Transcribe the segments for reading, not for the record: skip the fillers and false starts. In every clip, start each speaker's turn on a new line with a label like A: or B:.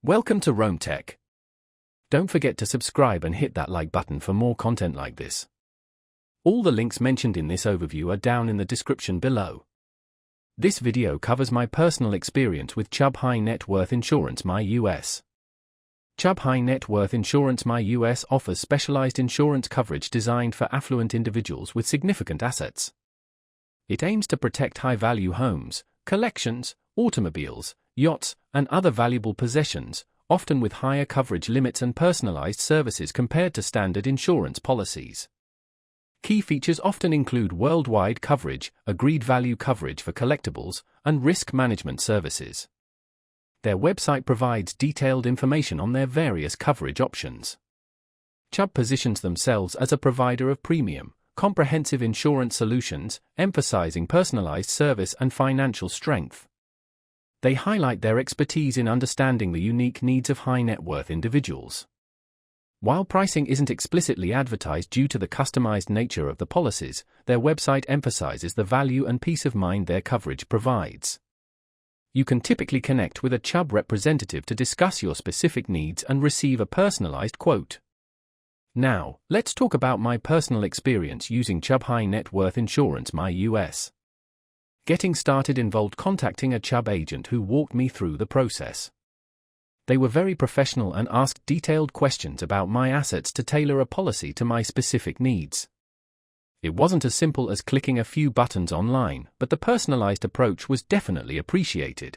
A: Welcome to Rome Tech. Don't forget to subscribe and hit that like button for more content like this. All the links mentioned in this overview are down in the description below. This video covers my personal experience with Chubb High Net Worth Insurance My US. Chubb High Net Worth Insurance My US offers specialized insurance coverage designed for affluent individuals with significant assets. It aims to protect high-value homes, collections, automobiles, yachts, and other valuable possessions, often with higher coverage limits and personalized services compared to standard insurance policies. Key features often include worldwide coverage, agreed value coverage for collectibles, and risk management services. Their website provides detailed information on their various coverage options. Chubb positions themselves as a provider of premium, comprehensive insurance solutions, emphasizing personalized service and financial strength. They highlight their expertise in understanding the unique needs of high-net-worth individuals. While pricing isn't explicitly advertised due to the customized nature of the policies, their website emphasizes the value and peace of mind their coverage provides. You can typically connect with a Chubb representative to discuss your specific needs and receive a personalized quote. Now, let's talk about my personal experience using Chubb High Net Worth Insurance My US. Getting started involved contacting a Chubb agent who walked me through the process. They were very professional and asked detailed questions about my assets to tailor a policy to my specific needs. It wasn't as simple as clicking a few buttons online, but the personalized approach was definitely appreciated.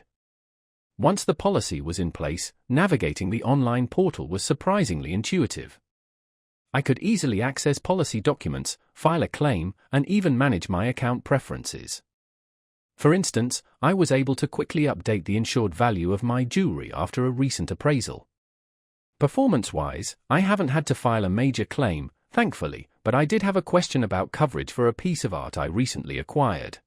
A: Once the policy was in place, navigating the online portal was surprisingly intuitive. I could easily access policy documents, file a claim, and even manage my account preferences. For instance, I was able to quickly update the insured value of my jewelry after a recent appraisal. Performance-wise, I haven't had to file a major claim, thankfully, but I did have a question about coverage for a piece of art I recently acquired.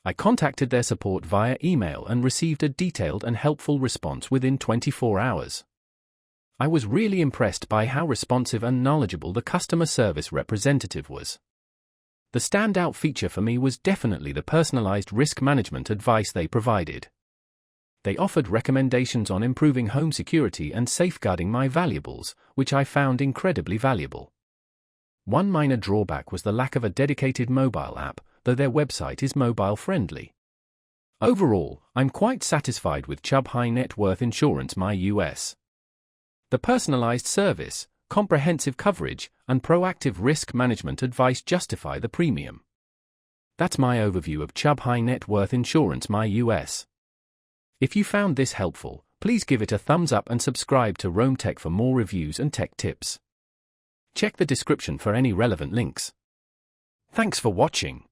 A: I contacted their support via email and received a detailed and helpful response within 24 hours. I was really impressed by how responsive and knowledgeable the customer service representative was. The standout feature for me was definitely the personalized risk management advice they provided. They offered recommendations on improving home security and safeguarding my valuables, which I found incredibly valuable. One minor drawback was the lack of a dedicated mobile app, though their website is mobile-friendly. Overall, I'm quite satisfied with Chubb High Net Worth Insurance My US. The personalized service, comprehensive coverage, and proactive risk management advice justify the premium. That's my overview of Chubb High Net Worth Insurance My US. If you found this helpful, please give it a thumbs up and subscribe to Rome Tech for more reviews and tech tips. Check the description for any relevant links. Thanks for watching.